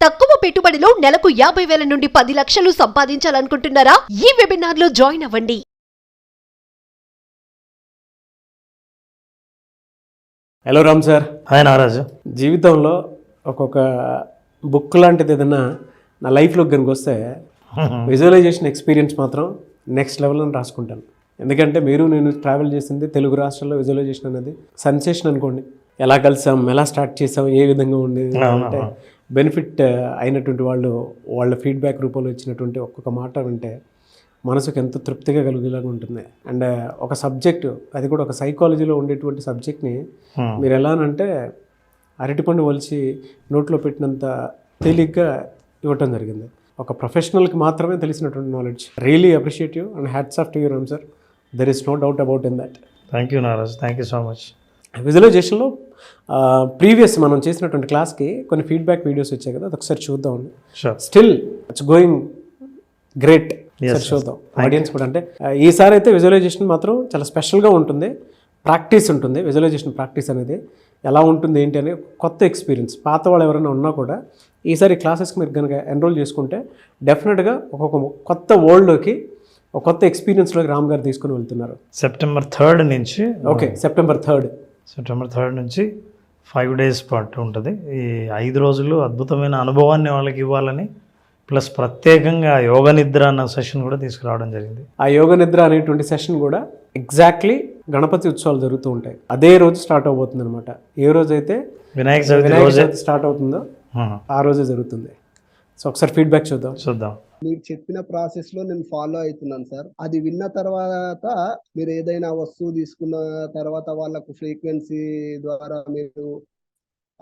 తక్కువ పెట్టుబడిలో నెలకు 50,000 నుండి 10 లక్షలు సంపాదించాలనుకుంటున్నారా? ఈ వెబినార్ లో జాయిన్ అవ్వండి. Hello Ram sir. Hi Nagaraju. జీవితంలో ఒక్కొక్క బుక్ లాంటిది ఏదైనా నా లైఫ్లోకి కనుక వస్తే విజువలైజేషన్ ఎక్స్పీరియన్స్ మాత్రం నెక్స్ట్ లెవెల్ అని రాసుకుంటాను. ఎందుకంటే మీరు నేను ట్రావెల్ చేసింది తెలుగు రాష్ట్రాల్లో విజువలైజేషన్ అనేది సెన్సేషన్ అనుకోండి. ఎలా కలిసాం, ఎలా స్టార్ట్ చేసాం, ఏ విధంగా ఉండేది అంటే బెనిఫిట్ అయినటువంటి వాళ్ళ ఫీడ్బ్యాక్ రూపంలో ఇచ్చినటువంటి ఒక్కొక్క మాట వింటే మనసుకు ఎంతో తృప్తిగా కలిగేలాగా ఉంటుంది. అండ్ ఒక సబ్జెక్టు, అది కూడా ఒక సైకాలజీలో ఉండేటువంటి సబ్జెక్ట్ని మీరు ఎలా అంటే అరటిపండు ఒలిచి నోట్లో పెట్టినంత తేలిగ్గా ఇవ్వటం జరిగింది. ఒక ప్రొఫెషనల్కి మాత్రమే తెలిసినటువంటి knowledge. Really appreciative and hats off to you Ram sir. There is no doubt about in that. Thank you Nagaraju, thank you so much. విజువలైజేషన్లో ప్రీవియస్ మనం చేసినటువంటి క్లాస్కి కొన్ని ఫీడ్బ్యాక్ వీడియోస్ వచ్చాయి కదా, అది ఒకసారి చూద్దాం. Still it's going great. చూద్దాం ఆడియన్స్ కూడా. అంటే ఈసారి అయితే విజువలైజేషన్ మాత్రం చాలా స్పెషల్గా ఉంటుంది. ప్రాక్టీస్ ఉంటుంది. విజువలైజేషన్ ప్రాక్టీస్ అనేది ఎలా ఉంటుంది ఏంటి అని కొత్త ఎక్స్పీరియన్స్. పాత వాళ్ళు ఎవరైనా ఉన్నా కూడా ఈసారి క్లాసెస్కి మీరు కనుక ఎన్రోల్ చేసుకుంటే డెఫినెట్గా ఒక్కొక్క కొత్త వరల్డ్లోకి, ఒక కొత్త ఎక్స్పీరియన్స్లోకి రామ్ గారు తీసుకుని వెళ్తున్నారు. సెప్టెంబర్ 3rd నుంచి. ఓకే, సెప్టెంబర్ 3rd నుంచి 5 days పాటు ఉంటుంది. ఈ 5 రోజులు అద్భుతమైన అనుభవాన్ని వాళ్ళకి ఇవ్వాలని, ప్లస్ ప్రత్యేకంగా యోగ నిద్ర అన్న సెషన్ కూడా తీసుకురావడం జరిగింది. ఆ యోగ నిద్ర అనేటువంటి సెషన్ కూడా ఎగ్జాక్ట్లీ గణపతి ఉత్సవాలు జరుగుతూ ఉంటాయి అదే రోజు స్టార్ట్ అవబోతుంది అనమాట. ఏ రోజైతే వినాయక చవితి స్టార్ట్ అవుతుందో ఆ రోజే జరుగుతుంది. సో ఒకసారి ఫీడ్బ్యాక్ చూద్దాం. మీరు చెప్పిన ప్రాసెస్ లో నేను ఫాలో అవుతున్నాను సార్. అది విన్న తర్వాత మీరు ఏదైనా వస్తువు తీసుకున్న తర్వాత వాళ్ళకు ఫ్రీక్వెన్సీ ద్వారా మీరు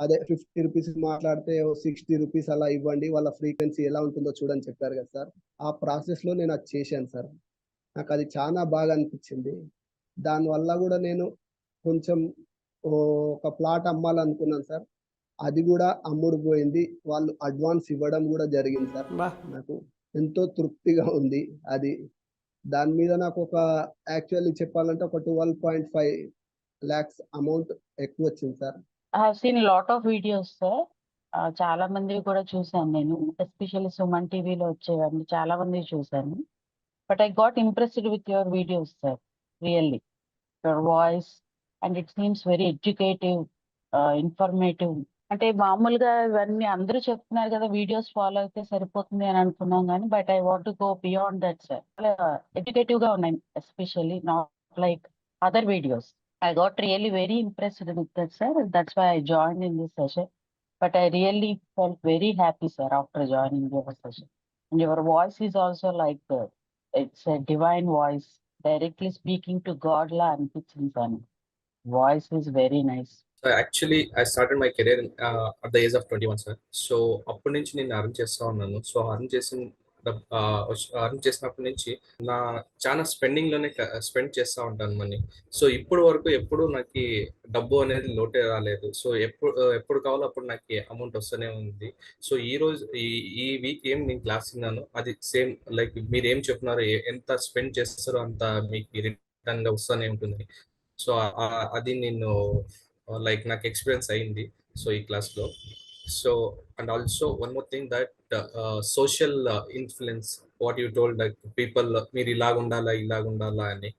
అదే 50 రూపీస్ మాట్లాడితే 60 రూపీస్ అలా ఇవ్వండి, వాళ్ళ ఫ్రీక్వెన్సీ ఎలా ఉంటుందో చూడని చెప్పారు కదా సార్. ఆ ప్రాసెస్ లో నేను అది చేశాను సార్. నాకు అది చాలా బాగా అనిపించింది. దానివల్ల కూడా నేను కొంచెం ఒక ప్లాట్ అమ్మాలనుకున్నాను సార్. అది కూడా అమ్ముడు పోయింది. వాళ్ళు అడ్వాన్స్ ఇవ్వడం కూడా జరిగింది సార్. నాకు ఎంతో తృప్తిగా ఉంది. అది దాని మీద నాకు ఒక యాక్చువల్లీ చెప్పాలంటే ఒక 12.5 lakhs అమౌంట్ ఎక్కువ వచ్చింది sir. I have seen a lot of videos, sir. చాలా మంది కూడా చూసాను నేను, ఎస్పెషల్లీ సుమన్ టీవీలో వచ్చేవన్నీ చాలా మంది చూసాను. But I got impressed with your videos sir. Really your voice and it seems very educative, informative. అంటే మామూలుగా ఇవన్నీ అందరూ చెప్తున్నారు కదా, వీడియోస్ ఫాలో అయితే సరిపోతుంది అని అనుకున్నాం కానీ, but I want to go beyond that sir. Educative గా ఉన్నాయి, especially not like other videos. I got really very impressed with that, sir. That's why I joined in this session. But I really felt very happy, sir, after joining your session. And your voice is also like, it's a divine voice, directly speaking to God la anpichindi son. Voice is very nice. So actually, I started my career at the age of 21, sir. So అప్పటి నుంచి నేను earn చేస్తూ ఉన్నాను. So earn చేసినప్పటి నుంచి నా చాలా స్పెండింగ్లోనే spend చేస్తూ ఉంటాను మనీ. సో ఇప్పుడు వరకు ఎప్పుడు నాకు డబ్బు అనేది లోటే రాలేదు. సో ఎప్పుడు కావాలో అప్పుడు నాకు అమౌంట్ వస్తూనే ఉంది. సో ఈ వీక్ ఏం నేను క్లాస్ విన్నాను, అది సేమ్ లైక్ మీరు ఏం చెప్తున్నారో, ఎంత స్పెండ్ చేస్తారో అంత మీకు రిటర్న్గా వస్తూనే ఉంటుంది. సో అది నేను లైక్ నాకు ఎక్స్పీరియన్స్ అయింది సో ఈ క్లాస్లో. So and also one more thing that social influence, what you told, like people మీరు ఇలాగుండాలా అని.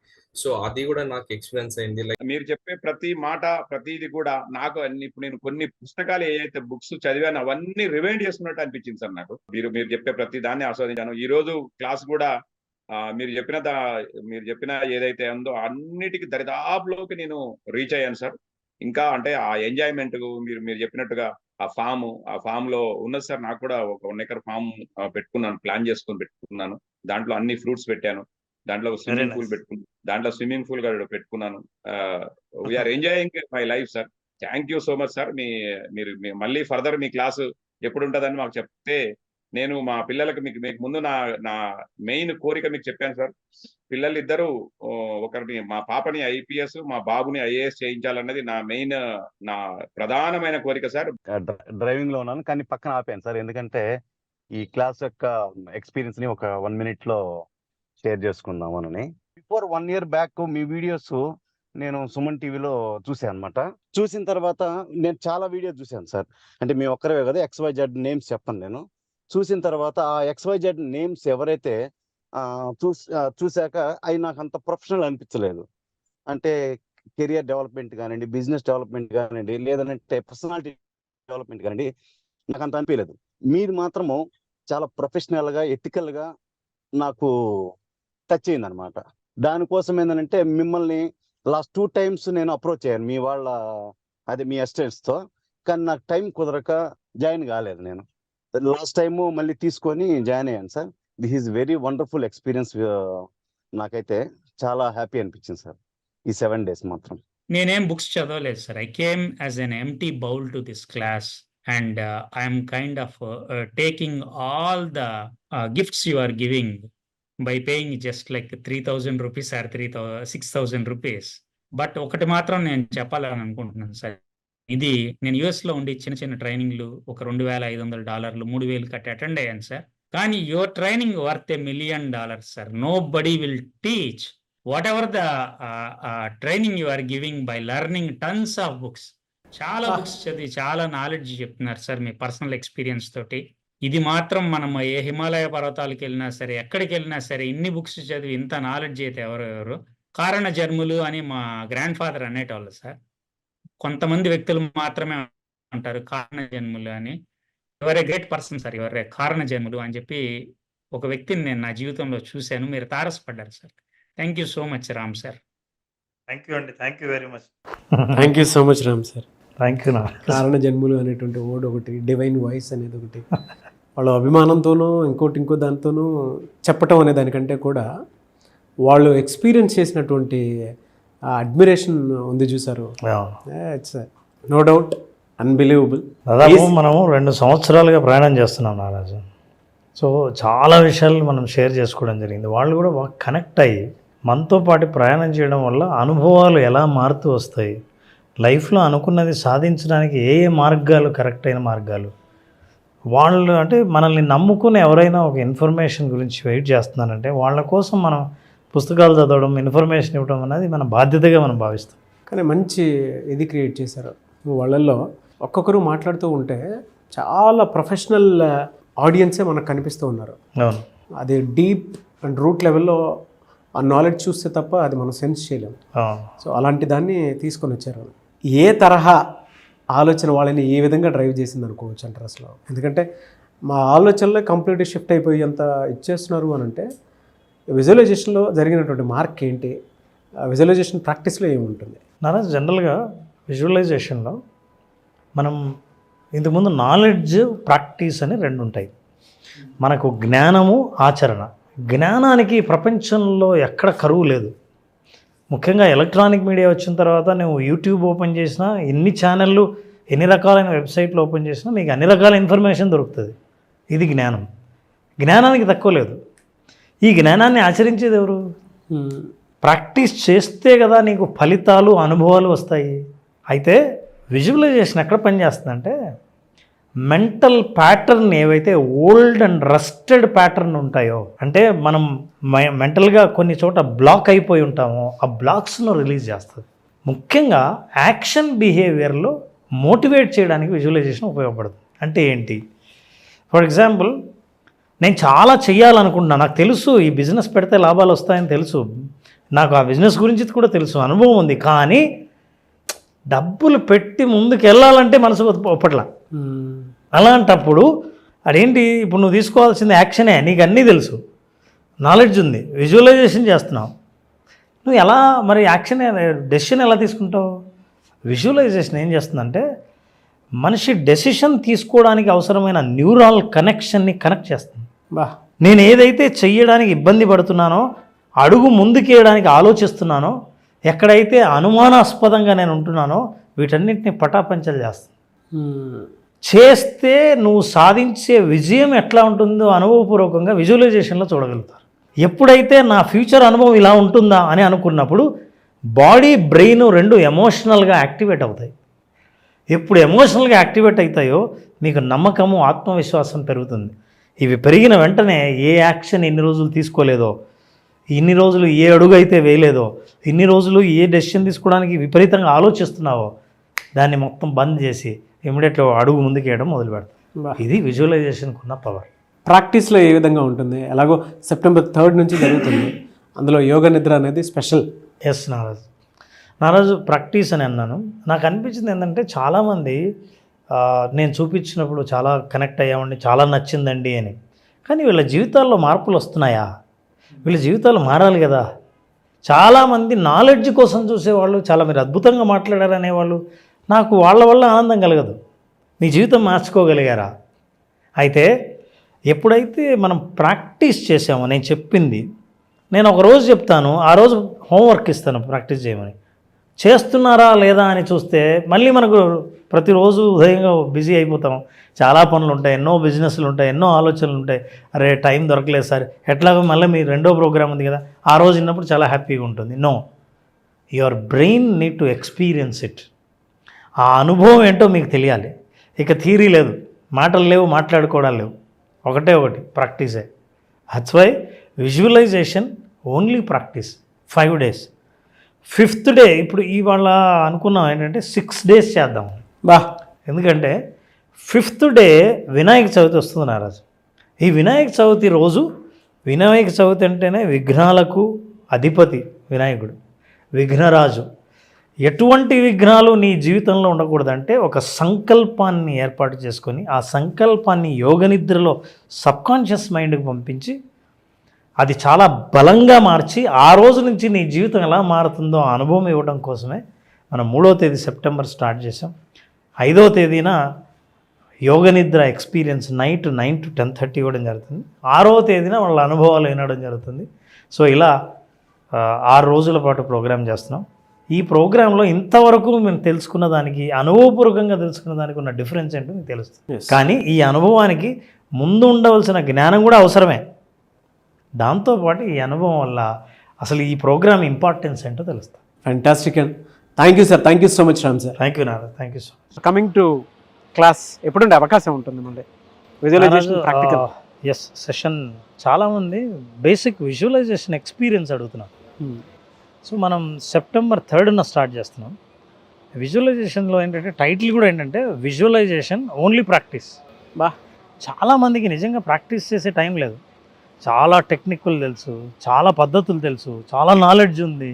సో అది కూడా నాకు ఎక్స్పీరియన్స్ అయింది. లైక్ మీరు చెప్పే ప్రతి మాట, ప్రతిది కూడా నాకు ఇప్పుడు నేను కొన్ని పుస్తకాలు ఏదైతే బుక్స్ చదివాను అవన్నీ రివైండ్ చేసుకున్నట్టు అనిపించింది సార్ నాకు. మీరు చెప్పే ప్రతి దాన్ని ఆస్వాదించాను. ఈ రోజు క్లాస్ కూడా మీరు చెప్పిన ఏదైతే ఉందో అన్నిటికీ దరిదాపులోకి నేను రీచ్ అయ్యాను సార్. ఇంకా అంటే ఆ ఎంజాయ్మెంట్ మీరు చెప్పినట్టుగా ఆ ఫామ్ లో ఉన్నది సార్. నాకు కూడా ఒక 1 acre ఫామ్ పెట్టుకున్నాను, ప్లాన్ చేసుకొని పెట్టుకున్నాను. దాంట్లో అన్ని ఫ్రూట్స్ పెట్టాను, దాంట్లో స్విమ్మింగ్ పూల్ పెట్టుకున్నాను, దాంట్లో స్విమ్మింగ్ పూల్ కూడా పెట్టుకున్నాను. We're enjoying my life sir. Thank you so much sir. మీరు మళ్ళీ ఫర్దర్ మీ క్లాసు ఎప్పుడు ఉంటుందని మాకు చెప్తే, నేను మా పిల్లలకి మీకు ముందు నా మెయిన్ కోరిక మీకు చెప్పాను సార్. పిల్లలు ఇద్దరు, ఒకరిని మా పాపని IPS, మా బాబుని IAS చేయించాలన్నది నా ప్రధానమైన కోరిక సార్. డ్రైవింగ్ లో ఉన్నాను కానీ పక్కన ఆపాను సార్, ఎందుకంటే ఈ క్లాస్ యొక్క ఎక్స్పీరియన్స్ ని ఒక 1 minute లో షేర్ చేసుకుందామని. బిఫోర్ 1 year బ్యాక్ మీ వీడియోస్ నేను సుమన్ టీవీలో చూసాను అనమాట. చూసిన తర్వాత నేను చాలా వీడియో చూశాను సార్. అంటే మేము ఒక్కరే కదా, XYZ నేమ్స్ చెప్పను నేను. చూసిన తర్వాత ఆ XYZ నేమ్స్ ఎవరైతే చూశాక అవి నాకు అంత ప్రొఫెషనల్ అనిపించలేదు. అంటే కెరియర్ డెవలప్మెంట్ కానివ్వండి, బిజినెస్ డెవలప్మెంట్ కానివ్వండి, లేదంటే పర్సనాలిటీ డెవలప్మెంట్ కానివ్వండి, నాకు అంత అనిపించలేదు. మీరు మాత్రము చాలా ప్రొఫెషనల్గా, ఎథికల్గా నాకు టచ్ అయింది అనమాట. దానికోసం ఏంటంటే మిమ్మల్ని లాస్ట్ 2 times నేను అప్రోచ్ అయ్యాను మీ వాళ్ళ మీ అసిస్టెంట్స్తో, కానీ నాకు టైం కుదరక జాయిన్ కాలేదు. నేను లాస్ట్ టైము మళ్ళీ తీసుకొని జాయిన్ అయ్యాను sir. This is very wonderful experience. నాకైతే చాలా హ్యాపీ అనిపించింది సార్ ఈ 7 days మాత్రం. నేనేం బుక్స్ చదవలేదు sir. I came as an empty bowl to this class and I'm kind of taking all the gifts you are giving by paying just like 3,000 rupees or 6,000 rupees. But ఒకటి మాత్రం నేను చెప్పాలని అనుకుంటున్నాను sir. ఇది నేను యుఎస్లో ఉండి చిన్న చిన్న ట్రైనింగ్లు ఒక $2,500 3,000 కట్టి అటెండ్ అయ్యాను సార్. కానీ your training worth $1 million sir. Nobody will teach whatever the training you are giving by learning tons of books. చాలా బుక్స్ చదివి చాలా నాలెడ్జ్ చెప్తున్నారు సార్ మీ పర్సనల్ ఎక్స్పీరియన్స్ తోటి. ఇది మాత్రం మనం ఏ హిమాలయ పర్వతాలకు వెళ్ళినా సరే, ఎక్కడికి వెళ్ళినా సరే, ఇన్ని బుక్స్ చదివి ఇంత నాలెడ్జ్ అయితే ఎవరు కారణ జన్ములు అని మా గ్రాండ్ ఫాదర్ అనేటోళ్ళు సార్. కొంతమంది వ్యక్తులు మాత్రమే అంటారు కారణ జన్ములు అని. ఎవరే గ్రేట్ పర్సన్ సార్, ఎవరే కారణ జన్ములు అని చెప్పి ఒక వ్యక్తిని నేను నా జీవితంలో చూశాను. మీరు తారసపడ్డారు sir. Thank you so much Ram sir. Thank you అండి, thank you very much. Thank you so much Ram sir. Thank you. కారణ జన్ములు అనేటువంటి వర్డ్ ఒకటి, డివైన్ వాయిస్ అనేది ఒకటి, వాళ్ళు అభిమానంతోనూ ఇంకో దాంతోనూ చెప్పటం అనే దానికంటే కూడా వాళ్ళు ఎక్స్పీరియన్స్ చేసినటువంటి అడ్మిరేషన్ ఉంది చూసారు. It's no doubt unbelievable. దాదాపు మనము 2 సంవత్సరాలుగా ప్రయాణం చేస్తున్నాం నారాజు. సో చాలా విషయాలు మనం షేర్ చేసుకోవడం జరిగింది. వాళ్ళు కూడా బాగా కనెక్ట్ అయ్యి మనతో పాటు ప్రయాణం చేయడం వల్ల అనుభవాలు ఎలా మారుతూ వస్తాయి, లైఫ్లో అనుకున్నది సాధించడానికి ఏ మార్గాలు కరెక్ట్ అయిన మార్గాలు, వాళ్ళు అంటే మనల్ని నమ్ముకుని ఎవరైనా ఒక ఇన్ఫర్మేషన్ గురించి వెయిట్ చేస్తున్నారంటే వాళ్ళ కోసం మనం పుస్తకాలు చదవడం, ఇన్ఫర్మేషన్ ఇవ్వడం అనేది మన బాధ్యతగా మనం భావిస్తాం. కానీ మంచి ఇది క్రియేట్ చేశారు వాళ్ళల్లో. ఒక్కొక్కరు మాట్లాడుతూ ఉంటే చాలా ప్రొఫెషనల్ ఆడియన్సే మనకు కనిపిస్తూ ఉన్నారు. అవును, అది డీప్ అండ్ రూట్ లెవెల్లో ఆ నాలెడ్జ్ చూస్తే తప్ప అది మనం సెన్స్ చేయలేము. సో అలాంటి దాన్ని తీసుకొని వచ్చారు. ఏ తరహా ఆలోచన వాళ్ళని ఏ విధంగా డ్రైవ్ చేసింది అనుకోవచ్చు అంటారు అసలు. ఎందుకంటే మా ఆలోచనలో కంప్లీట్గా షిఫ్ట్ అయిపోయి అంత ఇచ్చేస్తున్నారు అని అంటే విజువలైజేషన్లో జరిగినటువంటి మార్క్ ఏంటి, విజువలైజేషన్ ప్రాక్టీస్లో ఏముంటుంది? నారాజ్, జనరల్గా విజువలైజేషన్లో మనం ఇంతకుముందు నాలెడ్జ్, ప్రాక్టీస్ అని 2 ఉంటాయి. మనకు జ్ఞానము, ఆచరణ. జ్ఞానానికి ప్రపంచంలో ఎక్కడ కరువు లేదు. ముఖ్యంగా ఎలక్ట్రానిక్ మీడియా వచ్చిన తర్వాత నువ్వు యూట్యూబ్ ఓపెన్ చేసినా, ఎన్ని ఛానళ్ళు, ఎన్ని రకాలైన వెబ్సైట్లు ఓపెన్ చేసినా నీకు అన్ని రకాల ఇన్ఫర్మేషన్ దొరుకుతుంది. ఇది జ్ఞానం. జ్ఞానానికి తక్కువ లేదు. ఈ జ్ఞానాన్ని ఆచరించేది ఎవరు? ప్రాక్టీస్ చేస్తే కదా నీకు ఫలితాలు, అనుభవాలు వస్తాయి. అయితే విజువలైజేషన్ ఎక్కడ పనిచేస్తుందంటే మెంటల్ ప్యాటర్న్ ఏవైతే ఓల్డ్ అండ్ రస్టెడ్ ప్యాటర్న్ ఉంటాయో, అంటే మనం మెంటల్గా కొన్ని చోట బ్లాక్ అయిపోయి ఉంటామో ఆ బ్లాక్స్ను రిలీజ్ చేస్తుంది. ముఖ్యంగా యాక్షన్ బిహేవియర్లో మోటివేట్ చేయడానికి విజువలైజేషన్ ఉపయోగపడుతుంది. అంటే ఏంటి? ఫర్ ఎగ్జాంపుల్, నేను చాలా చెయ్యాలనుకుంటున్నాను, నాకు తెలుసు ఈ బిజినెస్ పెడితే లాభాలు వస్తాయని తెలుసు, నాకు ఆ బిజినెస్ గురించి కూడా తెలుసు, అనుభవం ఉంది, కానీ డబ్బులు పెట్టి ముందుకు వెళ్ళాలంటే మనసు ఒప్పట్లా. అలాంటప్పుడు అదేంటి, ఇప్పుడు నువ్వు తీసుకోవాల్సింది యాక్షనే, నీకు అన్నీ తెలుసు, నాలెడ్జ్ ఉంది, విజువలైజేషన్ చేస్తున్నావు, నువ్వు ఎలా మరి యాక్షన్ డెసిషన్ ఎలా తీసుకుంటావు? విజువలైజేషన్ ఏం చేస్తుందంటే మనిషి డెసిషన్ తీసుకోవడానికి అవసరమైన న్యూరాల్ కనెక్షన్ని కనెక్ట్ చేస్తుంది. నేను ఏదైతే చెయ్యడానికి ఇబ్బంది పడుతున్నానో, అడుగు ముందుకేయడానికి ఆలోచిస్తున్నానో, ఎక్కడైతే అనుమానాస్పదంగా నేను ఉంటున్నానో వీటన్నిటిని పటాపంచలు చేస్తుంది. చేస్తే నువ్వు సాధించే విజయం ఎట్లా ఉంటుందో అనుభవపూర్వకంగా విజువలైజేషన్లో చూడగలుగుతారు. ఎప్పుడైతే నా ఫ్యూచర్ అనుభవం ఇలా ఉంటుందా అని అనుకున్నప్పుడు బాడీ, బ్రెయిన్ 2 ఎమోషనల్గా యాక్టివేట్ అవుతాయి. ఎప్పుడు ఎమోషనల్గా యాక్టివేట్ అవుతాయో మీకు నమ్మకము, ఆత్మవిశ్వాసం పెరుగుతుంది. ఇవి పెరిగిన వెంటనే ఏ యాక్షన్ ఎన్ని రోజులు తీసుకోలేదో, ఇన్ని రోజులు ఏ అడుగు అయితే వేయలేదో, ఇన్ని రోజులు ఏ డెసిషన్ తీసుకోవడానికి విపరీతంగా ఆలోచిస్తున్నావో దాన్ని మొత్తం బంద్ చేసి ఇమీడియట్గా అడుగు ముందుకేయడం మొదలు పెడతాం. ఇది విజువలైజేషన్కి ఉన్న పవర్. ప్రాక్టీస్లో ఏ విధంగా ఉంటుంది? ఎలాగో September 3rd నుంచి జరుగుతుంది, అందులో యోగ నిద్ర అనేది స్పెషల్. ఎస్ నారాజు ప్రాక్టీస్ అని అన్నాను. నాకు అనిపించింది ఏంటంటే చాలామంది నేను చూపించినప్పుడు చాలా కనెక్ట్ అయ్యామండి, చాలా నచ్చిందండి అని. కానీ వీళ్ళ జీవితాల్లో మార్పులు వస్తున్నాయా? వీళ్ళ జీవితాలు మారాలి కదా. చాలామంది నాలెడ్జ్ కోసం చూసేవాళ్ళు, చాలా మీరు అద్భుతంగా మాట్లాడారు అనేవాళ్ళు, నాకు వాళ్ళ వల్ల ఆనందం కలగదు. మీ జీవితం మార్చుకోగలిగారా? అయితే ఎప్పుడైతే మనం ప్రాక్టీస్ చేసామో, నేను చెప్పింది నేను ఒక రోజు చెప్తాను, ఆ రోజు హోంవర్క్ ఇస్తాను ప్రాక్టీస్ చేయమని. చేస్తున్నారా లేదా అని చూస్తే మళ్ళీ మనకు ప్రతిరోజు ఉదయంగా బిజీ అయిపోతాం, చాలా పనులు ఉంటాయి, ఎన్నో బిజినెస్లు ఉంటాయి, ఎన్నో ఆలోచనలు ఉంటాయి. అరే టైం దొరకలేదు సార్, ఎట్లాగో మళ్ళీ మీ రెండో ప్రోగ్రామ్ ఉంది కదా, ఆ రోజు విన్నప్పుడు చాలా హ్యాపీగా ఉంటుంది. No, your brain need to experience it. ఆ అనుభవం ఏంటో మీకు తెలియాలి. ఇక థియరీ లేదు, మాటలు లేవు, మాట్లాడుకోవడాలు లేవు, ఒకటే ఒకటి ప్రాక్టీసే. That's why visualization only practice 5 days. 5th day ఇప్పుడు ఇవాళ అనుకున్నాం ఏంటంటే 6 days చేద్దాం. ఎందుకంటే 5th డే వినాయక చవితి వస్తుంది నారాజు. ఈ వినాయక చవితి రోజు, వినాయక చవితి అంటేనే విఘ్నాలకు అధిపతి వినాయకుడు, విఘ్నరాజు. ఎటువంటి విఘ్నాలు నీ జీవితంలో ఉండకూడదంటే ఒక సంకల్పాన్ని ఏర్పాటు చేసుకొని ఆ సంకల్పాన్ని యోగనిద్రలో సబ్కాన్షియస్ మైండ్కి పంపించి అది చాలా బలంగా మార్చి ఆ రోజు నుంచి నీ జీవితం ఎలా మారుతుందో ఆ అనుభవం ఇవ్వడం కోసమే మనం 3వ తేదీ సెప్టెంబర్ స్టార్ట్ చేసాం. 5వ తేదీన యోగనిద్ర ఎక్స్పీరియన్స్ నైట్ 9 to 10:30 ఇవ్వడం జరుగుతుంది. 6వ తేదీన వాళ్ళ అనుభవాలు వినడం జరుగుతుంది. సో ఇలా 6 రోజుల పాటు ప్రోగ్రామ్ చేస్తున్నాం. ఈ ప్రోగ్రాంలో ఇంతవరకు మేము తెలుసుకున్న దానికి, అనుభవపూర్వకంగా తెలుసుకున్న దానికి ఉన్న డిఫరెన్స్ ఏంటో మీకు తెలుస్తుంది. కానీ ఈ అనుభవానికి ముందు ఉండవలసిన జ్ఞానం కూడా అవసరమే. దాంతోపాటు ఈ అనుభవం వల్ల అసలు ఈ ప్రోగ్రామ్ ఇంపార్టెన్స్ ఏంటో తెలుస్తుంది. Fantastic and thank you sir, thank you so much Ram sir. Thank you Nara, thank you so much. Coming to class ఎప్పుడుండే అవకాశం ఉంటుంది మళ్ళీ విజువలైజేషన్ ప్రాక్టికల్? ఎస్, సెషన్ చాలామంది బేసిక్ విజువలైజేషన్ ఎక్స్పీరియన్స్ అడుగుతున్నారు. సో మనం September 3rd స్టార్ట్ చేస్తున్నాం. విజువలైజేషన్లో ఏంటంటే టైటిల్ కూడా ఏంటంటే విజువలైజేషన్ ఓన్లీ ప్రాక్టీస్. చాలామందికి నిజంగా ప్రాక్టీస్ చేసే టైం లేదు. చాలా టెక్నిక్లు తెలుసు, చాలా పద్ధతులు తెలుసు, చాలా నాలెడ్జ్ ఉంది,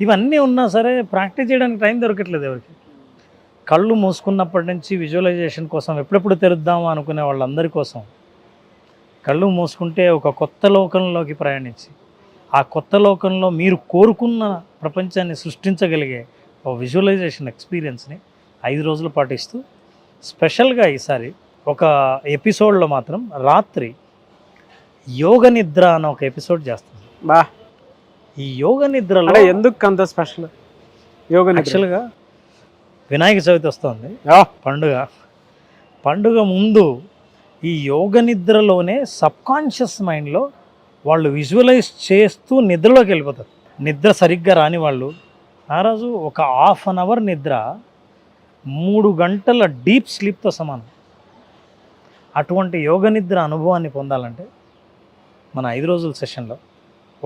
ఇవన్నీ ఉన్నా సరే ప్రాక్టీస్ చేయడానికి టైం దొరకట్లేదు ఎవరికి. కళ్ళు మూసుకున్నప్పటి నుంచి విజువలైజేషన్ కోసం ఎప్పుడెప్పుడు తెరుద్దామా అనుకునే వాళ్ళందరి కోసం కళ్ళు మూసుకుంటే ఒక కొత్త లోకంలోకి ప్రయాణించి ఆ కొత్త లోకంలో మీరు కోరుకున్న ప్రపంచాన్ని సృష్టించగలిగే ఒక విజువలైజేషన్ ఎక్స్పీరియన్స్ని 5 రోజులు పాటిస్తూ స్పెషల్గా ఈసారి ఒక ఎపిసోడ్లో మాత్రం రాత్రి యోగ నిద్ర అన్న ఒక ఎపిసోడ్ చేస్తుంది. ఈ యోగ నిద్రలో ఎందుకు అంత స్పెషల్? యోగ నిద్ర యాక్చువల్గా వినాయక చవితి వస్తుంది, పండుగ ముందు ఈ యోగ నిద్రలోనే సబ్కాన్షియస్ మైండ్లో వాళ్ళు విజువలైజ్ చేస్తూ నిద్రలోకి వెళ్ళిపోతారు. నిద్ర సరిగ్గా రాని వాళ్ళు ఆ రోజు ఒక 1/2 hour నిద్ర 3 గంటల డీప్ స్లీప్తో సమానం. అటువంటి యోగ నిద్ర అనుభవాన్ని పొందాలంటే మన 5 రోజుల సెషన్లో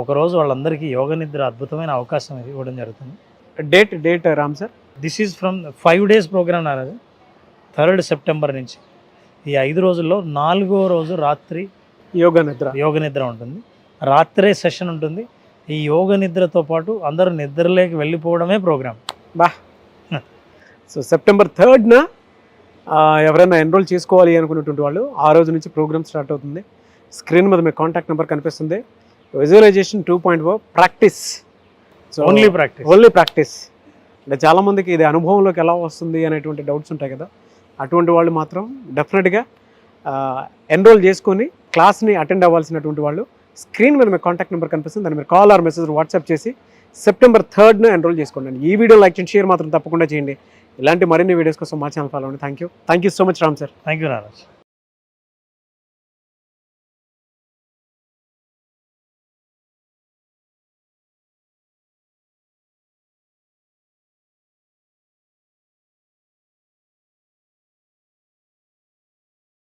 ఒకరోజు వాళ్ళందరికీ యోగ నిద్ర అద్భుతమైన అవకాశం ఇవ్వడం జరుగుతుంది. Date Ram sir? This is from 5 days program Naraju. 3rd September నుంచి ఈ 5 రోజుల్లో 4వ రోజు రాత్రి యోగ నిద్ర ఉంటుంది. రాత్రే సెషన్ ఉంటుంది. ఈ యోగ నిద్రతో పాటు అందరూ నిద్రలోకి వెళ్ళిపోవడమే ప్రోగ్రామ్. సో September 3rd ఎవరైనా ఎన్రోల్ చేసుకోవాలి అనుకున్నటువంటి వాళ్ళు ఆ రోజు నుంచి ప్రోగ్రామ్ స్టార్ట్ అవుతుంది. స్క్రీన్ మీద మీ కాంటాక్ట్ నెంబర్ కనిపిస్తుంది. Visualization 2.0 practice, only practice. అంటే చాలామందికి ఇది అనుభవంలోకి ఎలా వస్తుంది అనేటువంటి డౌట్స్ ఉంటాయి కదా, అటువంటి వాళ్ళు మాత్రం డెఫినెట్గా ఎన్రోల్ చేసుకొని క్లాస్ని అటెండ్ అవ్వాల్సినటువంటి వాళ్ళు స్క్రీన్ మీద మీ కాంటాక్ట్ నెంబర్ కనిపిస్తుంది, దాన్ని మీరు కాల్ ఆర్ మెసేజ్ వాట్సాప్ చేసి September 3rd ఎన్రోల్ చేసుకోండి. ఈ వీడియో లైక్ చేయండి, షేర్ మాత్రం తప్పకుండా చేయండి. ఇలాంటి మరిన్ని వీడియోస్ కోసం మా ఛానల్ ఫాలో అవ్వండి. Thank you so much Ram sir. Thank you Naraj.